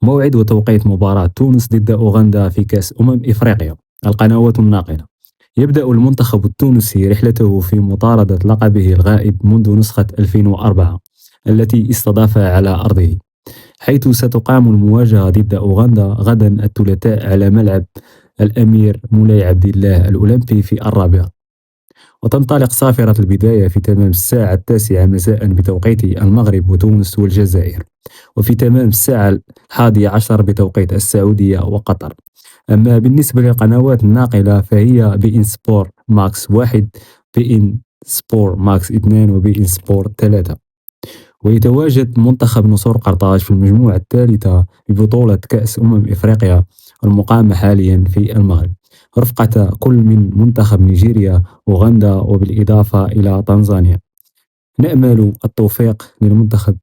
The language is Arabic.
موعد وتوقيت مباراة تونس ضد أوغندا في كأس إفريقيا. القنوات الناقلة: يبدأ المنتخب التونسي رحلته في مطاردة لقبه الغائب منذ نسخة 2004 التي استضافها على أرضه، حيث ستقام المواجهة ضد أوغندا غدا الثلاثاء على ملعب الأمير مولاي عبد الله الأولمبي في الرابعة. وتنطلق صافرة البداية في تمام الساعة 9 مساء بتوقيت المغرب وتونس والجزائر، وفي تمام الساعة 11 بتوقيت السعودية وقطر. أما بالنسبة للقنوات الناقلة فهي بي إن سبور ماكس 1، بي إن سبور ماكس 2، وبي إن سبور 3. ويتواجد منتخب نصور قرطاج في المجموعة الثالثة ببطولة كأس إفريقيا المقامة حاليا في المغرب، رفقة كل من منتخب نيجيريا، أوغندا، وبالإضافة إلى تنزانيا. نأمل التوفيق للمنتخب.